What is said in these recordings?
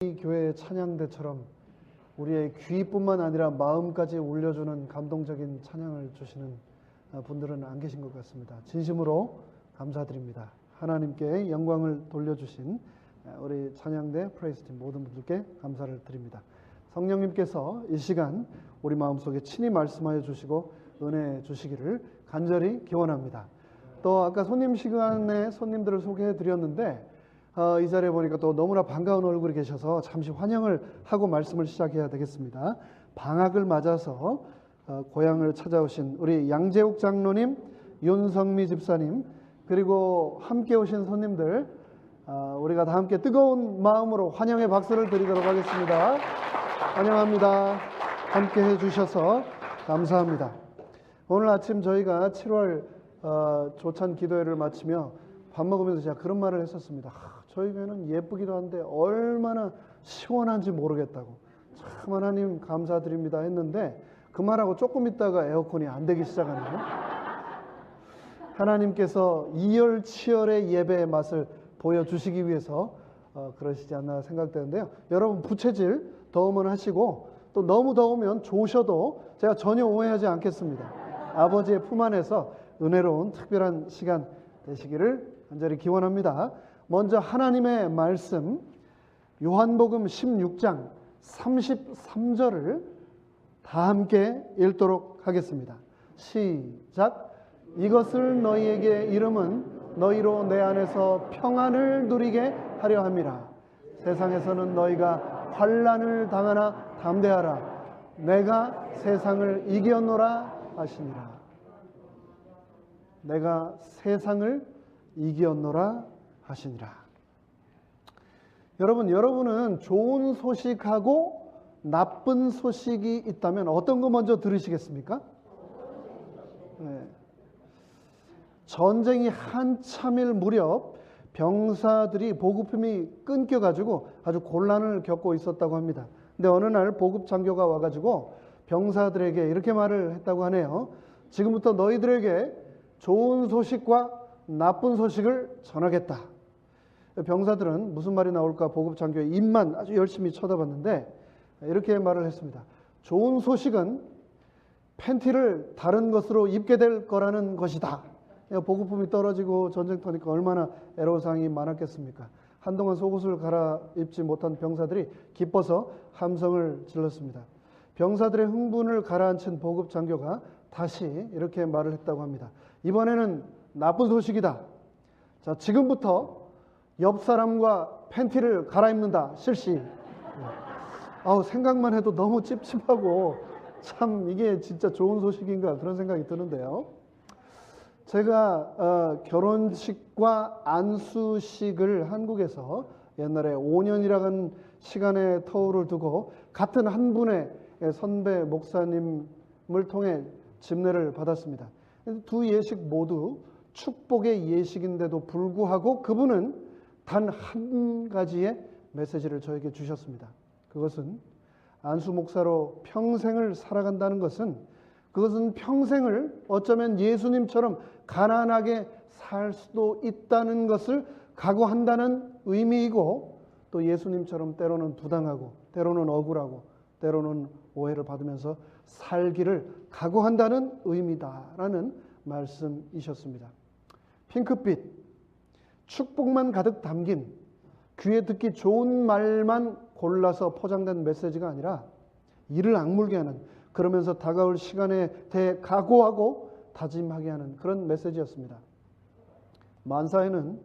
이 교회의 찬양대처럼 우리의 귀뿐만 아니라 마음까지 울려주는 감동적인 찬양을 주시는 분들은 안 계신 것 같습니다. 진심으로 감사드립니다. 하나님께 영광을 돌려주신 우리 찬양대 프레이스팀 모든 분들께 감사를 드립니다. 성령님께서 이 시간 우리 마음속에 친히 말씀하여 주시고 은혜 주시기를 간절히 기원합니다. 또 아까 손님 시간에 손님들을 소개해 드렸는데 이 자리에 보니까 또 너무나 반가운 얼굴이 계셔서 잠시 환영을 하고 말씀을 시작해야 되겠습니다. 방학을 맞아서 고향을 찾아오신 우리 양재욱 장로님, 윤성미 집사님, 그리고 함께 오신 손님들, 우리가 다 함께 뜨거운 마음으로 환영의 박수를 드리도록 하겠습니다. 환영합니다. 함께 해주셔서 감사합니다. 오늘 아침 저희가 7월 조찬 기도회를 마치며 밥 먹으면서 제가 그런 말을 했었습니다. 저희 교회는 예쁘기도 한데 얼마나 시원한지 모르겠다고. 참 하나님 감사드립니다 했는데 그 말하고 조금 있다가 에어컨이 안 되기 시작하네요. 하나님께서 이열치열의 예배의 맛을 보여주시기 위해서 그러시지 않나 생각되는데요. 여러분 부채질 더우면 하시고 또 너무 더우면 조셔도 제가 전혀 오해하지 않겠습니다. 아버지의 품 안에서 은혜로운 특별한 시간 되시기를 간절히 기원합니다. 먼저 하나님의 말씀 요한복음 16장 33절을 다 함께 읽도록 하겠습니다. 시작. 이것을 너희에게 이름은 너희로 내 안에서 평안을 누리게 하려 함이라. 세상에서는 너희가 환난을 당하나 담대하라. 내가 세상을 이겼노라 하시니라. 내가 세상을 이겼노라 하시니라. 여러분은 좋은 소식하고 나쁜 소식이 있다면 어떤 거 먼저 들으시겠습니까? 네. 전쟁이 한참일 무렵 병사들이 보급품이 끊겨가지고 아주 곤란을 겪고 있었다고 합니다. 근데 어느 날 보급 장교가 와가지고 병사들에게 이렇게 말을 했다고 하네요. 지금부터 너희들에게 좋은 소식과 나쁜 소식을 전하겠다. 병사들은 무슨 말이 나올까 보급 장교의 입만 아주 열심히 쳐다봤는데 이렇게 말을 했습니다. 좋은 소식은 팬티를 다른 것으로 입게 될 거라는 것이다. 보급품이 떨어지고 전쟁터니까 얼마나 애로사항이 많았겠습니까? 한동안 속옷을 갈아입지 못한 병사들이 기뻐서 함성을 질렀습니다. 병사들의 흥분을 가라앉힌 보급 장교가 다시 이렇게 말을 했다고 합니다. 이번에는 나쁜 소식이다. 자, 지금부터 옆 사람과 팬티를 갈아입는다. 실시. 생각만 해도 너무 찝찝하고 참 이게 진짜 좋은 소식인가 그런 생각이 드는데요. 제가 결혼식과 안수식을 한국에서 옛날에 5년이라는 시간의 터울을 두고 같은 한 분의 선배 목사님을 통해 집례를 받았습니다. 두 예식 모두 축복의 예식인데도 불구하고 그분은 단 한 가지의 메시지를 저에게 주셨습니다. 그것은 안수 목사로 평생을 살아간다는 것은 그것은 평생을 어쩌면 예수님처럼 가난하게 살 수도 있다는 것을 각오한다는 의미이고 또 예수님처럼 때로는 부당하고 때로는 억울하고 때로는 오해를 받으면서 살기를 각오한다는 의미다라는 말씀이셨습니다. 핑크빛, 축복만 가득 담긴 귀에 듣기 좋은 말만 골라서 포장된 메시지가 아니라 이를 악물게 하는 그러면서 다가올 시간에 대해 각오하고 다짐하게 하는 그런 메시지였습니다. 만사에는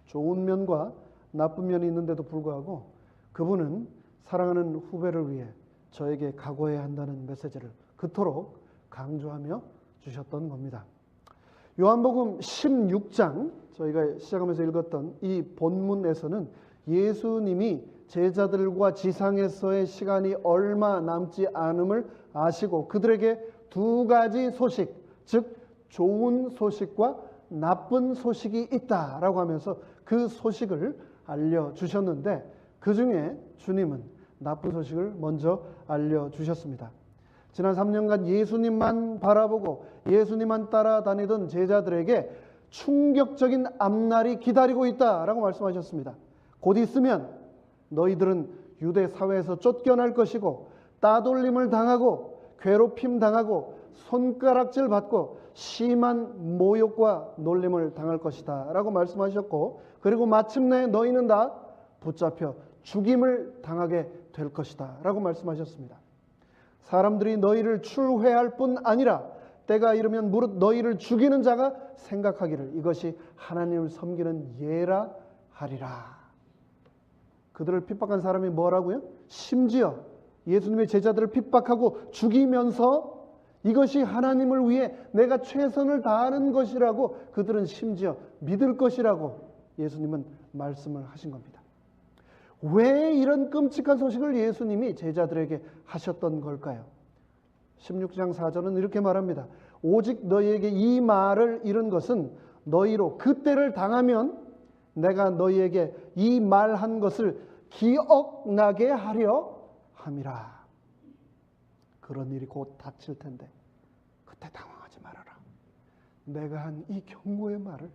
좋은 면과 나쁜 면이 있는데도 불구하고 그분은 사랑하는 후배를 위해 저에게 각오해야 한다는 메시지를 그토록 강조하며 주셨던 겁니다. 요한복음 16장 저희가 시작하면서 읽었던 이 본문에서는 예수님이 제자들과 지상에서의 시간이 얼마 남지 않음을 아시고 그들에게 두 가지 소식, 즉 좋은 소식과 나쁜 소식이 있다라고 하면서 그 소식을 알려주셨는데 그 중에 주님은 나쁜 소식을 먼저 알려주셨습니다. 지난 3년간 예수님만 바라보고 예수님만 따라다니던 제자들에게 충격적인 앞날이 기다리고 있다라고 말씀하셨습니다. 곧 있으면 너희들은 유대 사회에서 쫓겨날 것이고 따돌림을 당하고 괴롭힘 당하고 손가락질 받고 심한 모욕과 놀림을 당할 것이다 라고 말씀하셨고, 그리고 마침내 너희는 다 붙잡혀 죽임을 당하게 될 것이다 라고 말씀하셨습니다. 사람들이 너희를 출회할 뿐 아니라 때가 이르면 무릇 너희를 죽이는 자가 생각하기를 이것이 하나님을 섬기는 예라 하리라. 그들을 핍박한 사람이 뭐라고요? 심지어 예수님의 제자들을 핍박하고 죽이면서 이것이 하나님을 위해 내가 최선을 다하는 것이라고 그들은 심지어 믿을 것이라고 예수님은 말씀을 하신 겁니다. 왜 이런 끔찍한 소식을 예수님이 제자들에게 하셨던 걸까요? 16장 4절은 이렇게 말합니다. 오직 너희에게 이 말을 이른 것은 너희로 그때를 당하면 내가 너희에게 이 말한 것을 기억나게 하려 함이라. 그런 일이 곧 닥칠 텐데 그때 당황하지 말아라. 내가 한 이 경고의 말을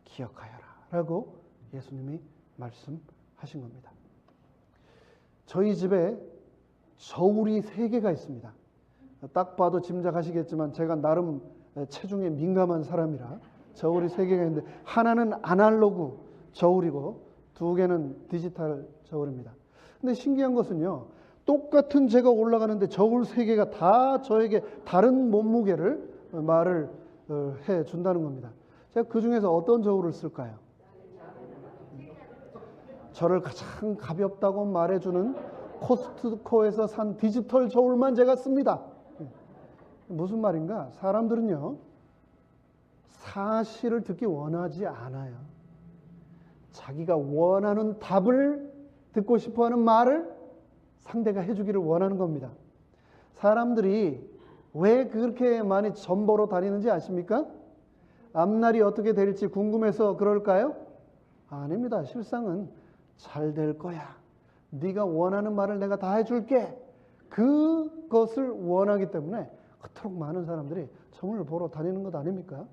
기억하여라 라고 예수님이 말씀하신 겁니다. 저희 집에 저울이 3개가 있습니다. 딱 봐도 짐작하시겠지만 제가 나름 체중에 민감한 사람이라 저울이 3개가 있는데, 하나는 아날로그 저울이고 2개는 디지털 저울입니다. 근데 신기한 것은요, 똑같은 제가 올라가는데 저울 3개가 다 저에게 다른 몸무게를 말을 해 준다는 겁니다. 제가 그 중에서 어떤 저울을 쓸까요? 저를 가장 가볍다고 말해주는 코스트코에서 산 디지털 저울만 제가 씁니다. 무슨 말인가? 사람들은요, 사실을 듣기 원하지 않아요. 자기가 원하는 답을 듣고 싶어하는 말을 상대가 해주기를 원하는 겁니다. 사람들이 왜 그렇게 많이 전보로 다니는지 아십니까? 앞날이 어떻게 될지 궁금해서 그럴까요? 아닙니다. 실상은 잘 될 거야. 네가 원하는 말을 내가 다 해줄게. 그것을 원하기 때문에 그토록 많은 사람들이 점을 보러 다니는 것 아닙니까?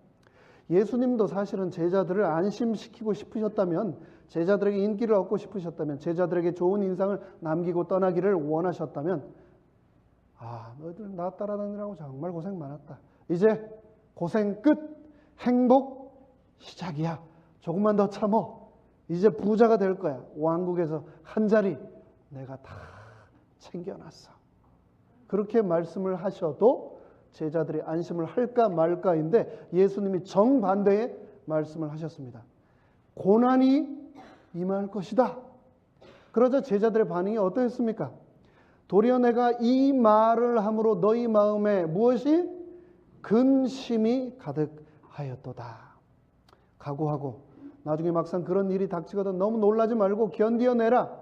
예수님도 사실은 제자들을 안심시키고 싶으셨다면, 제자들에게 인기를 얻고 싶으셨다면, 제자들에게 좋은 인상을 남기고 떠나기를 원하셨다면, 너희들 나 따라다니라고 정말 고생 많았다. 이제 고생 끝, 행복 시작이야. 조금만 더 참어. 이제 부자가 될 거야. 왕국에서 한 자리 내가 다 챙겨놨어. 그렇게 말씀을 하셔도 제자들이 안심을 할까 말까인데, 예수님이 정반대의 말씀을 하셨습니다. 고난이 임할 것이다. 그러자 제자들의 반응이 어떠했습니까? 도리어 내가 이 말을 함으로 너희 마음에 무엇이? 근심이 가득하였도다. 각오하고 나중에 막상 그런 일이 닥치거든 너무 놀라지 말고 견디어내라.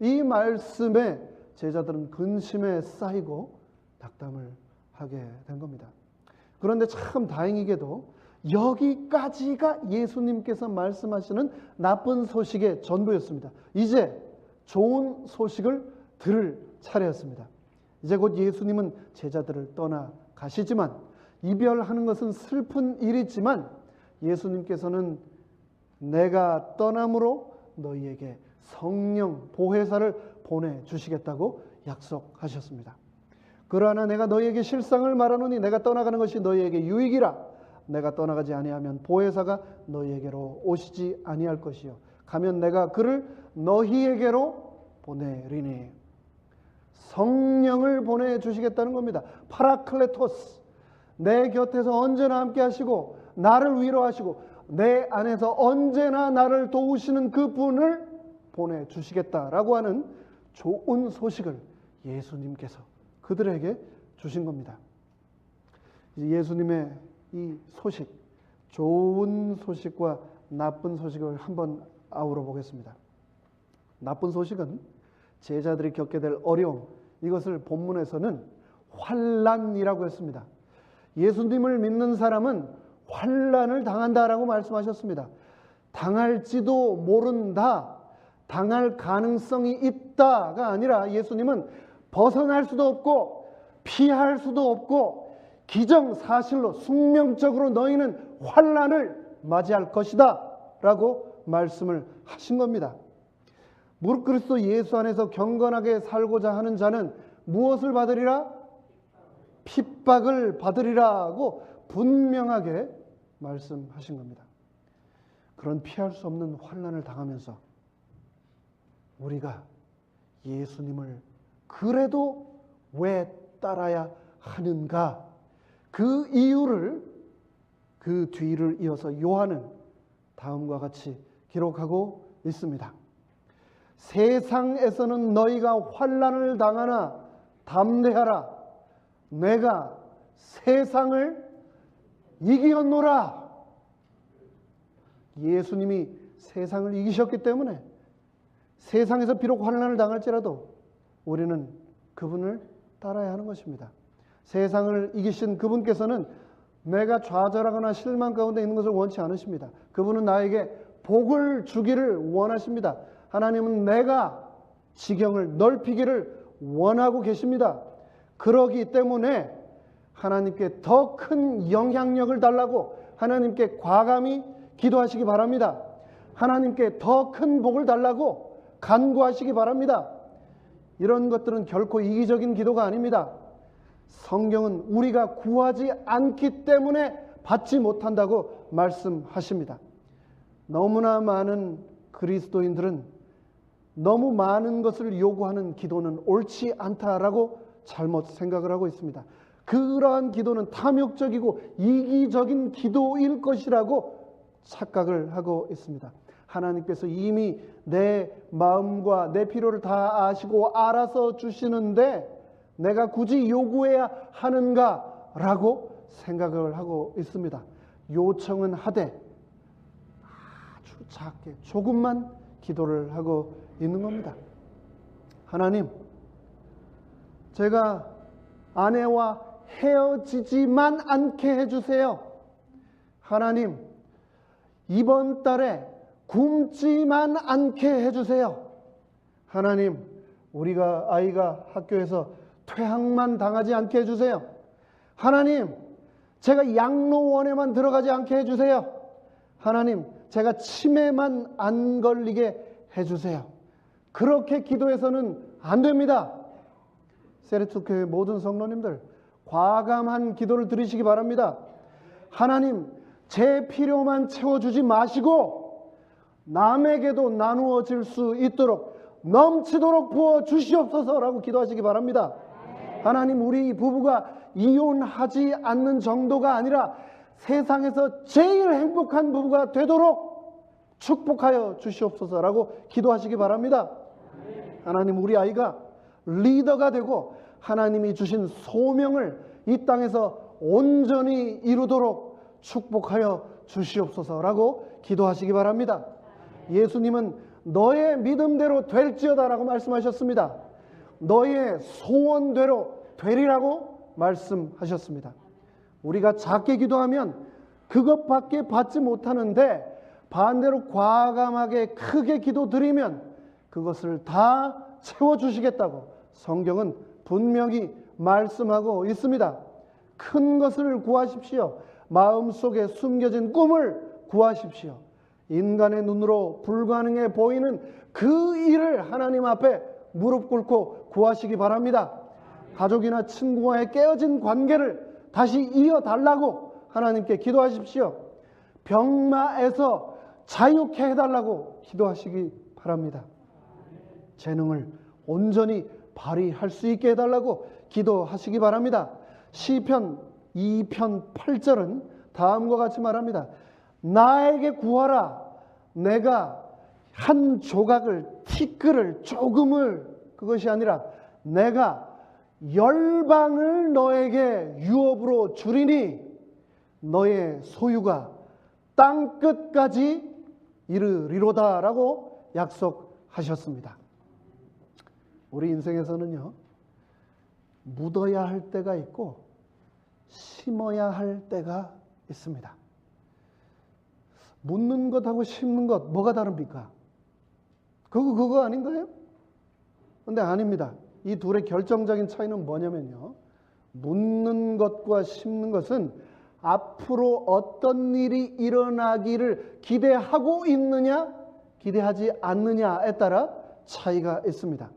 이 말씀에 제자들은 근심에 쌓이고 낙담을 하게 된 겁니다. 그런데 참 다행이게도 여기까지가 예수님께서 말씀하시는 나쁜 소식의 전부였습니다. 이제 좋은 소식을 들을 차례였습니다. 이제 곧 예수님은 제자들을 떠나 가시지만, 이별하는 것은 슬픈 일이지만 예수님께서는 내가 떠남으로 너희에게 성령 보혜사를 보내주시겠다고 약속하셨습니다. 그러나 내가 너희에게 실상을 말하노니 내가 떠나가는 것이 너희에게 유익이라. 내가 떠나가지 아니하면 보혜사가 너희에게로 오시지 아니할 것이요 가면 내가 그를 너희에게로 보내리니. 성령을 보내주시겠다는 겁니다. 파라클레토스, 내 곁에서 언제나 함께 하시고 나를 위로하시고 내 안에서 언제나 나를 도우시는 그분을 보내주시겠다라고 하는 좋은 소식을 예수님께서 그들에게 주신 겁니다. 예수님의 이 소식, 좋은 소식과 나쁜 소식을 한번 아우러 보겠습니다. 나쁜 소식은 제자들이 겪게 될 어려움, 이것을 본문에서는 환난이라고 했습니다. 예수님을 믿는 사람은 환난을 당한다라고 말씀하셨습니다. 당할지도 모른다, 당할 가능성이 있다가 아니라 예수님은 벗어날 수도 없고 피할 수도 없고 기정사실로 숙명적으로 너희는 환난을 맞이할 것이다 라고 말씀을 하신 겁니다. 무릇 그리스도 예수 안에서 경건하게 살고자 하는 자는 무엇을 받으리라? 핍박을 받으리라고 분명하게 말씀하신 겁니다. 그런 피할 수 없는 환난을 당하면서 우리가 예수님을 그래도 왜 따라야 하는가? 그 이유를, 그 뒤를 이어서 요한은 다음과 같이 기록하고 있습니다. 세상에서는 너희가 환난을 당하나 담대하라. 내가 세상을 이기었노라. 예수님이 세상을 이기셨기 때문에 세상에서 비록 환난을 당할지라도 우리는 그분을 따라야 하는 것입니다. 세상을 이기신 그분께서는 내가 좌절하거나 실망 가운데 있는 것을 원치 않으십니다. 그분은 나에게 복을 주기를 원하십니다. 하나님은 내가 지경을 넓히기를 원하고 계십니다. 그러기 때문에 하나님께 더 큰 영향력을 달라고 하나님께 과감히 기도하시기 바랍니다. 하나님께 더 큰 복을 달라고 간구하시기 바랍니다. 이런 것들은 결코 이기적인 기도가 아닙니다. 성경은 우리가 구하지 않기 때문에 받지 못한다고 말씀하십니다. 너무나 많은 그리스도인들은 너무 많은 것을 요구하는 기도는 옳지 않다라고 잘못 생각을 하고 있습니다. 그러한 기도는 탐욕적이고 이기적인 기도일 것이라고 착각을 하고 있습니다. 하나님께서 이미 내 마음과 내 필요를 다 아시고 알아서 주시는데 내가 굳이 요구해야 하는가라고 생각을 하고 있습니다. 요청은 하되 아주 작게 조금만 기도를 하고 있는 겁니다. 하나님, 제가 아내와 헤어지지만 않게 해주세요. 하나님, 이번 달에 굶지만 않게 해주세요. 하나님, 우리가 아이가 학교에서 퇴학만 당하지 않게 해주세요. 하나님, 제가 양로원에만 들어가지 않게 해주세요. 하나님, 제가 치매만 안 걸리게 해주세요. 그렇게 기도해서는 안 됩니다. 세레투교회 모든 성도님들, 과감한 기도를 드리시기 바랍니다. 하나님, 제 필요만 채워주지 마시고 남에게도 나누어질 수 있도록 넘치도록 부어주시옵소서라고 기도하시기 바랍니다. 하나님, 우리 부부가 이혼하지 않는 정도가 아니라 세상에서 제일 행복한 부부가 되도록 축복하여 주시옵소서라고 기도하시기 바랍니다. 하나님, 우리 아이가 리더가 되고 하나님이 주신 소명을 이 땅에서 온전히 이루도록 축복하여 주시옵소서라고 기도하시기 바랍니다. 예수님은 너의 믿음대로 될지어다라고 말씀하셨습니다. 너의 소원대로 되리라고 말씀하셨습니다. 우리가 작게 기도하면 그것밖에 받지 못하는데 반대로 과감하게 크게 기도드리면 그것을 다 채워주시겠다고 성경은 분명히 말씀하고 있습니다. 큰 것을 구하십시오. 마음속에 숨겨진 꿈을 구하십시오. 인간의 눈으로 불가능해 보이는 그 일을 하나님 앞에 무릎 꿇고 구하시기 바랍니다. 가족이나 친구와의 깨어진 관계를 다시 이어달라고 하나님께 기도하십시오. 병마에서 자유케 해달라고 기도하시기 바랍니다. 재능을 온전히 발휘할 수 있게 해달라고 기도하시기 바랍니다. 시편 2편 8절은 다음과 같이 말합니다. 나에게 구하라. 내가 한 조각을, 티끌을, 조금을, 그것이 아니라 내가 열방을 너에게 유업으로 주리니 너의 소유가 땅 끝까지 이르리로다 라고 약속하셨습니다. 우리 인생에서는요, 묻어야 할 때가 있고 심어야 할 때가 있습니다. 묻는 것하고 심는 것 뭐가 다릅니까? 그거 아닌가요? 근데 아닙니다. 이 둘의 결정적인 차이는 뭐냐면요, 묻는 것과 심는 것은 앞으로 어떤 일이 일어나기를 기대하고 있느냐 기대하지 않느냐에 따라 차이가 있습니다.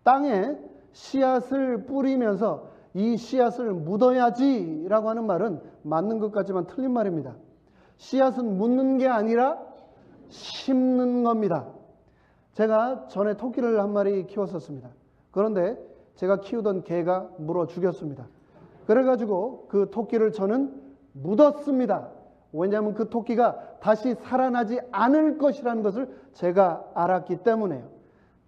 땅에 씨앗을 뿌리면서 이 씨앗을 묻어야지라고 하는 말은 맞는 것 같지만 틀린 말입니다. 씨앗은 묻는 게 아니라 심는 겁니다. 제가 전에 토끼를 한 마리 키웠었습니다. 그런데 제가 키우던 개가 물어 죽였습니다. 그래가지고 그 토끼를 저는 묻었습니다. 왜냐하면 그 토끼가 다시 살아나지 않을 것이라는 것을 제가 알았기 때문에요.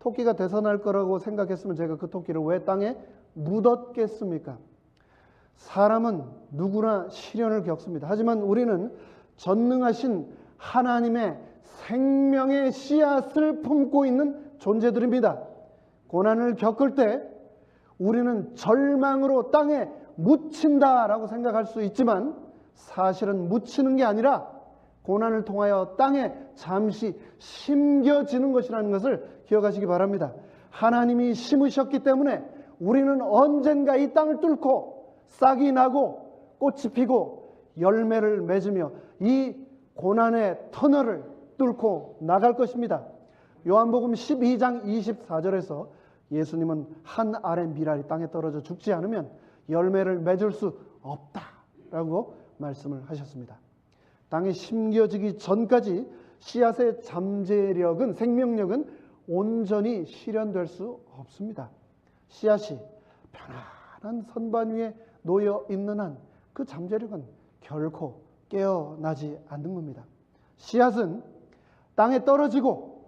토끼가 되살아날 거라고 생각했으면 제가 그 토끼를 왜 땅에 묻었겠습니까? 사람은 누구나 시련을 겪습니다. 하지만 우리는 전능하신 하나님의 생명의 씨앗을 품고 있는 존재들입니다. 고난을 겪을 때 우리는 절망으로 땅에 묻힌다라고 생각할 수 있지만 사실은 묻히는 게 아니라 고난을 통하여 땅에 잠시 심겨지는 것이라는 것을 기억하시기 바랍니다. 하나님이 심으셨기 때문에 우리는 언젠가 이 땅을 뚫고 싹이 나고 꽃이 피고 열매를 맺으며 이 고난의 터널을 뚫고 나갈 것입니다. 요한복음 12장 24절에서 예수님은 한 알의 밀알이 땅에 떨어져 죽지 않으면 열매를 맺을 수 없다라고 말씀을 하셨습니다. 땅에 심겨지기 전까지 씨앗의 잠재력은, 생명력은 온전히 실현될 수 없습니다. 씨앗이 편안한 선반 위에 놓여 있는 한 그 잠재력은 결코 깨어나지 않는 겁니다. 씨앗은 땅에 떨어지고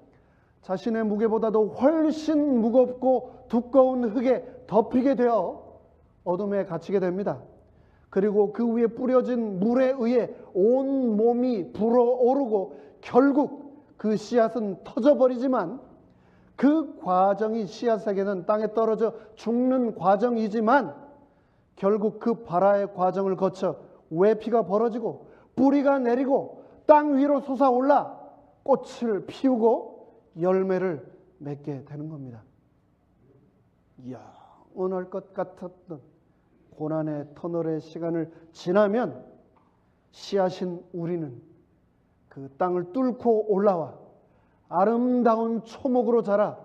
자신의 무게보다도 훨씬 무겁고 두꺼운 흙에 덮이게 되어 어둠에 갇히게 됩니다. 그리고 그 위에 뿌려진 물에 의해 온 몸이 불어오르고 결국 그 씨앗은 터져버리지만 그 과정이 씨앗에게는 땅에 떨어져 죽는 과정이지만 결국 그 발화의 과정을 거쳐 외피가 벌어지고 뿌리가 내리고 땅 위로 솟아올라 꽃을 피우고 열매를 맺게 되는 겁니다. 영원할 것 같았던 고난의 터널의 시간을 지나면 씨앗인 우리는 그 땅을 뚫고 올라와 아름다운 초목으로 자라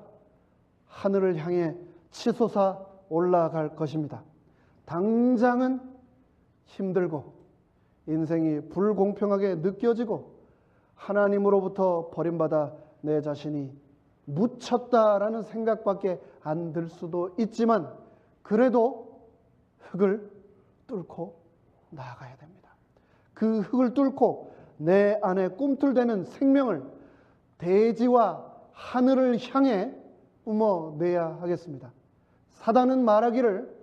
하늘을 향해 치솟아 올라갈 것입니다. 당장은 힘들고 인생이 불공평하게 느껴지고 하나님으로부터 버림받아 내 자신이 묻혔다라는 생각밖에 안 들 수도 있지만 그래도 흙을 뚫고 나아가야 됩니다. 그 흙을 뚫고 내 안에 꿈틀대는 생명을 대지와 하늘을 향해 뿜어내야 하겠습니다. 사단은 말하기를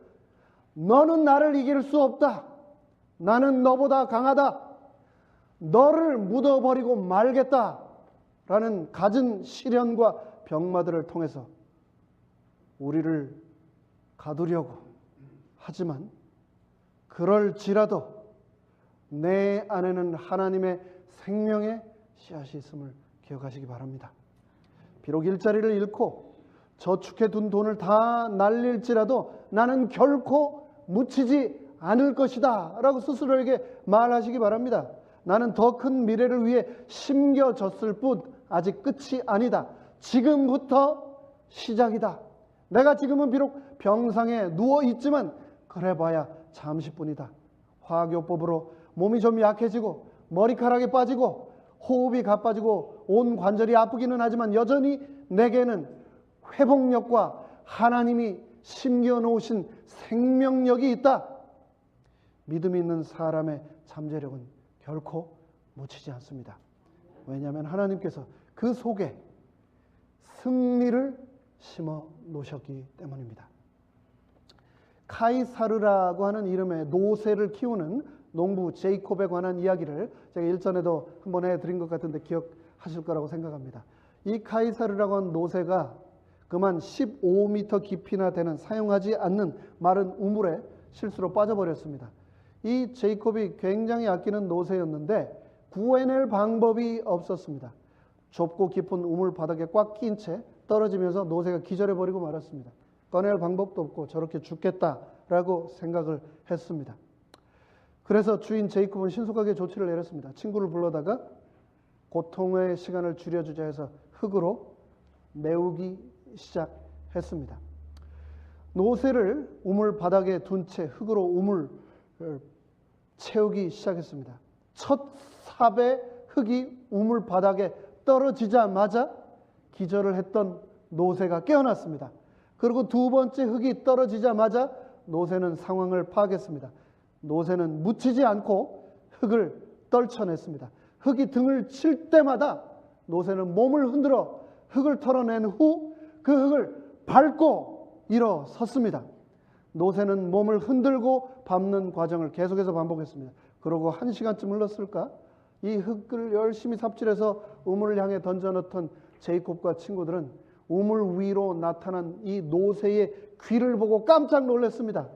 너는 나를 이길 수 없다. 나는 너보다 강하다. 너를 묻어버리고 말겠다. 라는 갖은 시련과 병마들을 통해서 우리를 가두려고 하지만 그럴지라도 내 안에는 하나님의 생명의 씨앗이 있음을 기억하시기 바랍니다. 비록 일자리를 잃고 저축해 둔 돈을 다 날릴지라도 나는 결코 묻히지 않을 것이다 라고 스스로에게 말하시기 바랍니다. 나는 더 큰 미래를 위해 심겨졌을 뿐 아직 끝이 아니다. 지금부터 시작이다. 내가 지금은 비록 병상에 누워있지만 그래봐야 잠시뿐이다. 화학요법으로 몸이 좀 약해지고 머리카락이 빠지고 호흡이 가빠지고 온 관절이 아프기는 하지만 여전히 내게는 회복력과 하나님이 심겨놓으신 생명력이 있다. 믿음이 있는 사람의 잠재력은 결코 묻히지 않습니다. 왜냐하면 하나님께서 그 속에 승리를 심어 놓으셨기 때문입니다. 카이사르라고 하는 이름의 노새를 키우는 농부 제이콥에 관한 이야기를 제가 일전에도 한번 해드린 것 같은데 기억하실 거라고 생각합니다. 이 카이사르라고 하는 노새가 그만 15m 깊이나 되는 사용하지 않는 마른 우물에 실수로 빠져버렸습니다. 이 제이콥이 굉장히 아끼는 노새였는데 구해낼 방법이 없었습니다. 좁고 깊은 우물 바닥에 꽉 낀 채 떨어지면서 노새가 기절해버리고 말았습니다. 꺼낼 방법도 없고 저렇게 죽겠다라고 생각을 했습니다. 그래서 주인 제이콥은 신속하게 조치를 내렸습니다. 친구를 불러다가 고통의 시간을 줄여주자 해서 흙으로 메우기 시작했습니다. 노새를 우물 바닥에 둔 채 흙으로 우물을 채우기 시작했습니다. 첫 삽의 흙이 우물 바닥에 떨어지자마자 기절을 했던 노새가 깨어났습니다. 그리고 두 번째 흙이 떨어지자마자 노새는 상황을 파악했습니다. 노새는 묻히지 않고 흙을 떨쳐냈습니다. 흙이 등을 칠 때마다 노새는 몸을 흔들어 흙을 털어낸 후 그 흙을 밟고 일어섰습니다. 노새는 몸을 흔들고 밟는 과정을 계속해서 반복했습니다. 그러고 1시간쯤 흘렀을까? 이 흙을 열심히 삽질해서 우물을 향해 던져넣던 제이콥과 친구들은 우물 위로 나타난 이 노새의 귀를 보고 깜짝 놀랐습니다.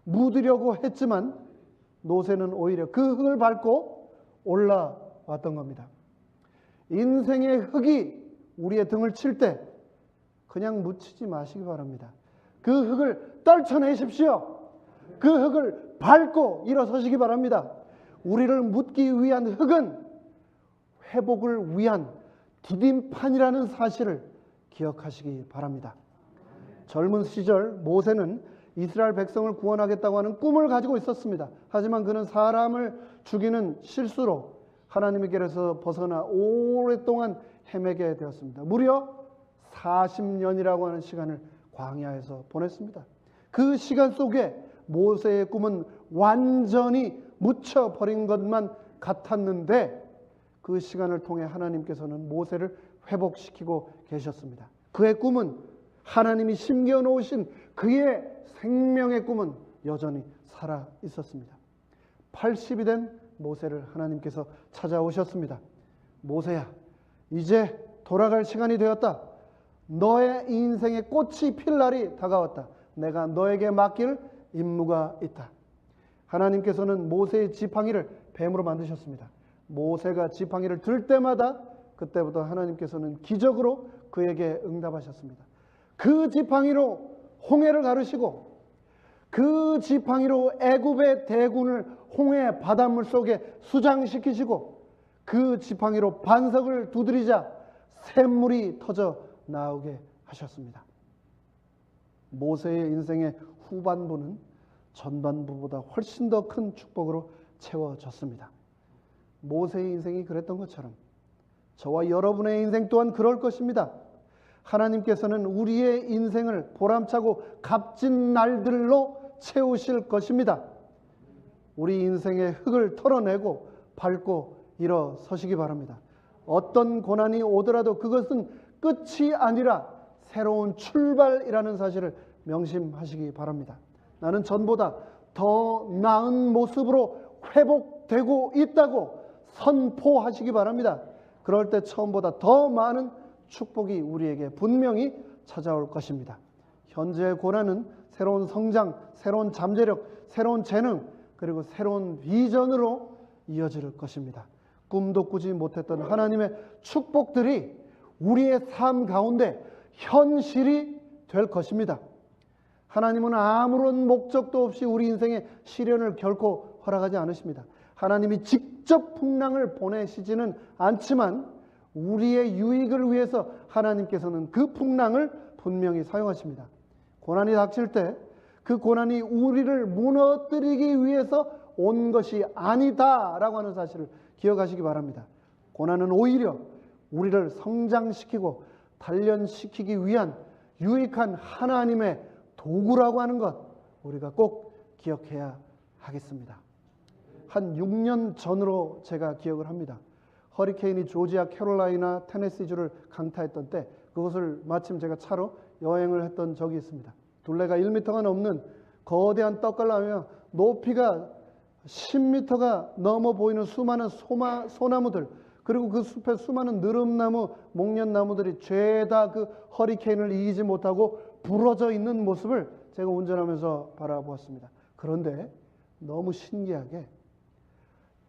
묻으려고 했지만 노새는 오히려 그 흙을 밟고 올라왔던 겁니다. 인생의 흙이 우리의 등을 칠 때 그냥 묻히지 마시기 바랍니다. 그 흙을 떨쳐내십시오. 그 흙을 밟고 일어서시기 바랍니다. 우리를 묻기 위한 흙은 회복을 위한 디딤판이라는 사실을 기억하시기 바랍니다. 젊은 시절 모세는 이스라엘 백성을 구원하겠다고 하는 꿈을 가지고 있었습니다. 하지만 그는 사람을 죽이는 실수로 하나님의 길에서 벗어나 오랫동안 헤매게 되었습니다. 무려 40년이라고 하는 시간을 광야에서 보냈습니다. 그 시간 속에 모세의 꿈은 완전히 묻혀버린 것만 같았는데 그 시간을 통해 하나님께서는 모세를 회복시키고 계셨습니다. 그의 꿈은 하나님이 심겨놓으신 그의 생명의 꿈은 여전히 살아 있었습니다. 80이 된 모세를 하나님께서 찾아오셨습니다. 모세야, 이제 돌아갈 시간이 되었다. 너의 인생의 꽃이 필 날이 다가왔다. 내가 너에게 맡길 임무가 있다. 하나님께서는 모세의 지팡이를 뱀으로 만드셨습니다. 모세가 지팡이를 들 때마다 그때부터 하나님께서는 기적으로 그에게 응답하셨습니다. 그 지팡이로 홍해를 가르시고 그 지팡이로 애굽의 대군을 홍해 바닷물 속에 수장시키시고 그 지팡이로 반석을 두드리자 샘물이 터져 나오게 하셨습니다. 모세의 인생의 후반부는 전반부보다 훨씬 더 큰 축복으로 채워졌습니다. 모세의 인생이 그랬던 것처럼 저와 여러분의 인생 또한 그럴 것입니다. 하나님께서는 우리의 인생을 보람차고 값진 날들로 채우실 것입니다. 우리 인생의 흙을 털어내고 밟고 일어서시기 바랍니다. 어떤 고난이 오더라도 그것은 끝이 아니라 새로운 출발이라는 사실을 명심하시기 바랍니다. 나는 전보다 더 나은 모습으로 회복되고 있다고 선포하시기 바랍니다. 그럴 때 처음보다 더 많은 축복이 우리에게 분명히 찾아올 것입니다. 현재의 고난은 새로운 성장, 새로운 잠재력, 새로운 재능, 그리고 새로운 비전으로 이어질 것입니다. 꿈도 꾸지 못했던 하나님의 축복들이 우리의 삶 가운데 현실이 될 것입니다. 하나님은 아무런 목적도 없이 우리 인생의 시련을 결코 허락하지 않으십니다. 하나님이 직접 풍랑을 보내시지는 않지만 우리의 유익을 위해서 하나님께서는 그 풍랑을 분명히 사용하십니다. 고난이 닥칠 때 그 고난이 우리를 무너뜨리기 위해서 온 것이 아니다라고 하는 사실을 기억하시기 바랍니다. 고난은 오히려 우리를 성장시키고 단련시키기 위한 유익한 하나님의 도구라고 하는 것 우리가 꼭 기억해야 하겠습니다. 한 6년 전으로 제가 기억을 합니다. 허리케인이 조지아, 캐롤라이나, 테네시주를 강타했던 때 그것을 마침 제가 차로 여행을 했던 적이 있습니다. 둘레가 1m가 넘는 거대한 떡갈나무며 높이가 10m가 넘어 보이는 수많은 소나무들, 그리고 그 숲에 수많은 느릅나무, 목련나무들이 죄다 그 허리케인을 이기지 못하고 부러져 있는 모습을 제가 운전하면서 바라보았습니다. 그런데 너무 신기하게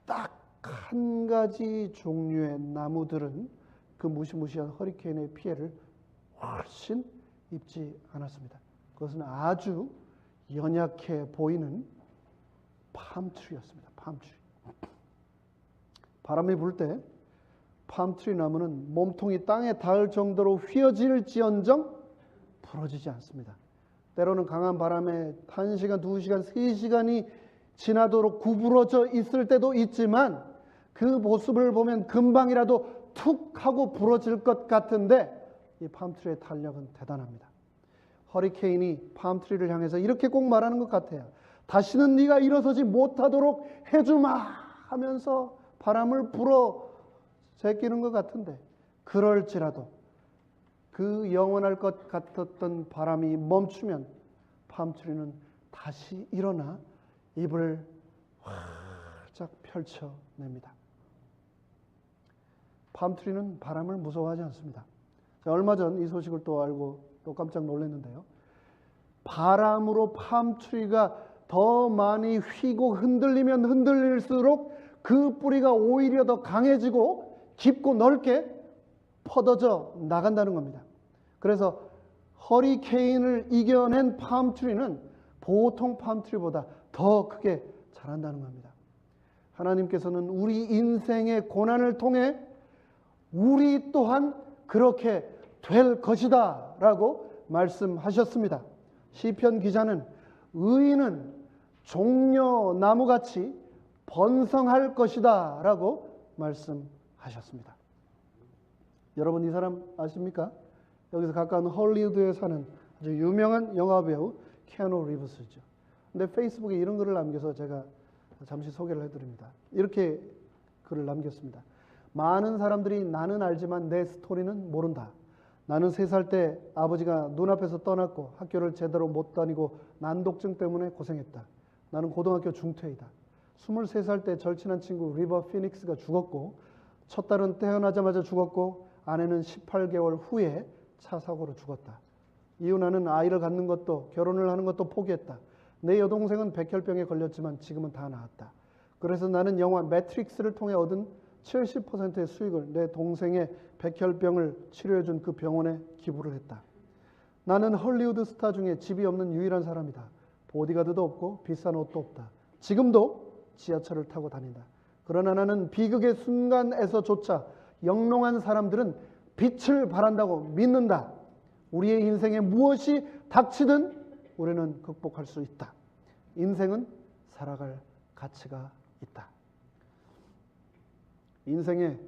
딱 한 가지 종류의 나무들은 그 무시무시한 허리케인의 피해를 훨씬 입지 않았습니다. 그것은 아주 연약해 보이는 팜트리였습니다. 팜트리. 바람이 불 때 팜트리 나무는 몸통이 땅에 닿을 정도로 휘어질지언정 부러지지 않습니다. 때로는 강한 바람에 1시간, 2시간, 3시간이 지나도록 구부러져 있을 때도 있지만 그 모습을 보면 금방이라도 툭 하고 부러질 것 같은데 이 팜트리의 탄력은 대단합니다. 허리케인이 팜트리를 향해서 이렇게 꼭 말하는 것 같아요. 다시는 네가 일어서지 못하도록 해주마 하면서 바람을 불어 제끼는 것 같은데 그럴지라도 그 영원할 것 같았던 바람이 멈추면 팜트리는 다시 일어나 입을 활짝 펼쳐냅니다. 팜트리는 바람을 무서워하지 않습니다. 얼마 전 이 소식을 또 알고 또 깜짝 놀랐는데요. 바람으로 팜트리가 더 많이 휘고 흔들리면 흔들릴수록 그 뿌리가 오히려 더 강해지고 깊고 넓게 퍼져져 나간다는 겁니다. 그래서 허리케인을 이겨낸 팜트리는 보통 팜트리보다 더 크게 자란다는 겁니다. 하나님께서는 우리 인생의 고난을 통해 우리 또한 그렇게 될 것이다 라고 말씀하셨습니다. 시편 기자는 의인은 종려나무같이 번성할 것이다 라고 말씀하셨습니다. 여러분 이 사람 아십니까? 여기서 가까운 헐리우드에 사는 아주 유명한 영화배우 키아누 리브스죠. 근데 페이스북에 이런 글을 남겨서 제가 잠시 소개를 해드립니다. 이렇게 글을 남겼습니다. 많은 사람들이 나는 알지만 내 스토리는 모른다. 나는 3살 때 아버지가 눈앞에서 떠났고 학교를 제대로 못 다니고 난독증 때문에 고생했다. 나는 고등학교 중퇴이다. 23살 때 절친한 친구 리버 피닉스가 죽었고 첫 딸은 태어나자마자 죽었고 아내는 18개월 후에 차 사고로 죽었다. 이후 나는 아이를 갖는 것도 결혼을 하는 것도 포기했다. 내 여동생은 백혈병에 걸렸지만 지금은 다 나았다. 그래서 나는 영화 매트릭스를 통해 얻은 70%의 수익을 내 동생의 백혈병을 치료해준 그 병원에 기부를 했다. 나는 헐리우드 스타 중에 집이 없는 유일한 사람이다. 보디가드도 없고 비싼 옷도 없다. 지금도 지하철을 타고 다닌다. 그러나 나는 비극의 순간에서조차 영롱한 사람들은 빛을 발한다고 믿는다. 우리의 인생에 무엇이 닥치든 우리는 극복할 수 있다. 인생은 살아갈 가치가 있다. 인생에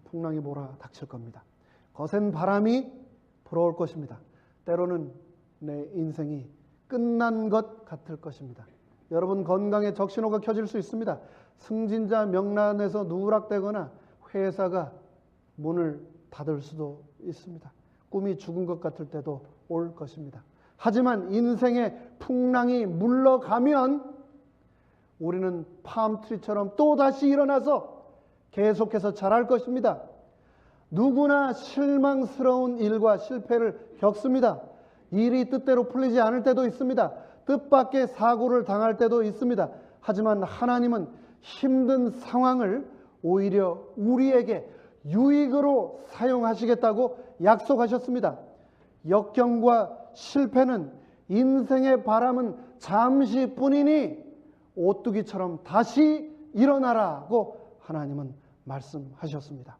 풍랑이 몰아닥칠 겁니다. 거센 바람이 불어올 것입니다. 때로는 내 인생이 끝난 것 같을 것입니다. 여러분 건강에 적신호가 켜질 수 있습니다. 승진자 명란에서 누락되거나 회사가 문을 닫을 수도 있습니다. 꿈이 죽은 것 같을 때도 올 것입니다. 하지만 인생의 풍랑이 물러가면 우리는 팜트리처럼 또다시 일어나서 계속해서 자랄 것입니다. 누구나 실망스러운 일과 실패를 겪습니다. 일이 뜻대로 풀리지 않을 때도 있습니다. 뜻밖의 사고를 당할 때도 있습니다. 하지만 하나님은 힘든 상황을 오히려 우리에게 유익으로 사용하시겠다고 약속하셨습니다. 역경과 실패는 인생의 바람은 잠시뿐이니 오뚜기처럼 다시 일어나라고 하나님은 말씀하셨습니다.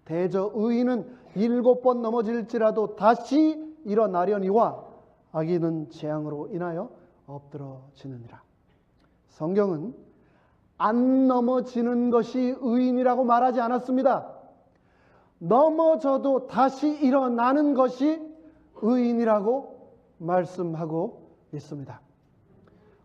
대저 의인은 7번 넘어질지라도 다시 일어나려니와 악인은 재앙으로 인하여 엎드러지느니라. 성경은 안 넘어지는 것이 의인이라고 말하지 않았습니다. 넘어져도 다시 일어나는 것이 의인이라고 말씀하고 있습니다.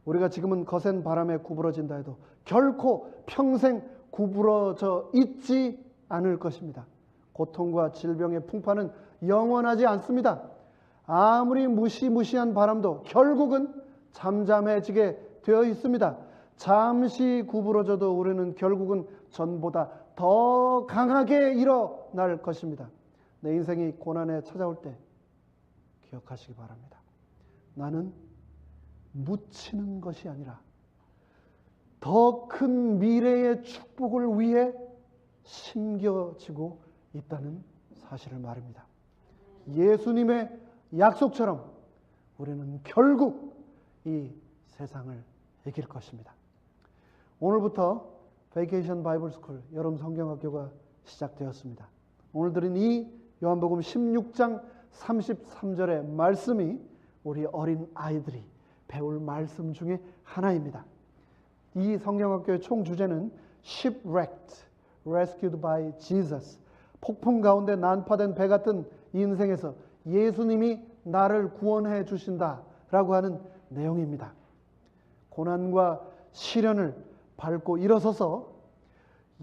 우리가 지금은 거센 바람에 구부러진다 해도 결코 평생 구부러져 있지 않을 것입니다. 고통과 질병의 풍파는 영원하지 않습니다. 아무리 무시무시한 바람도 결국은 잠잠해지게 되어 있습니다. 잠시 구부러져도 우리는 결국은 전보다 더 강하게 일어날 것입니다. 내 인생이 고난에 찾아올 때 기억하시기 바랍니다. 나는 묻히는 것이 아니라 더 큰 미래의 축복을 위해 심겨지고 있다는 사실을 말입니다. 예수님의 약속처럼 우리는 결국 이 세상을 이길 것입니다. 오늘부터 베이케이션 바이블 스쿨 여름 성경학교가 시작되었습니다. 오늘 들은 이 요한복음 16장 33절의 말씀이 우리 어린 아이들이 배울 말씀 중에 하나입니다. 이 성경학교의 총 주제는 Shipwrecked, Rescued by Jesus. 폭풍 가운데 난파된 배 같은 인생에서 예수님이 나를 구원해 주신다라고 하는 내용입니다. 고난과 시련을 밟고 일어서서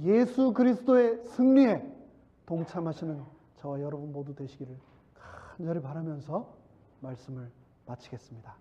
예수 그리스도의 승리에 동참하시는 저와 여러분 모두 되시기를 간절히 바라면서 말씀을 마치겠습니다.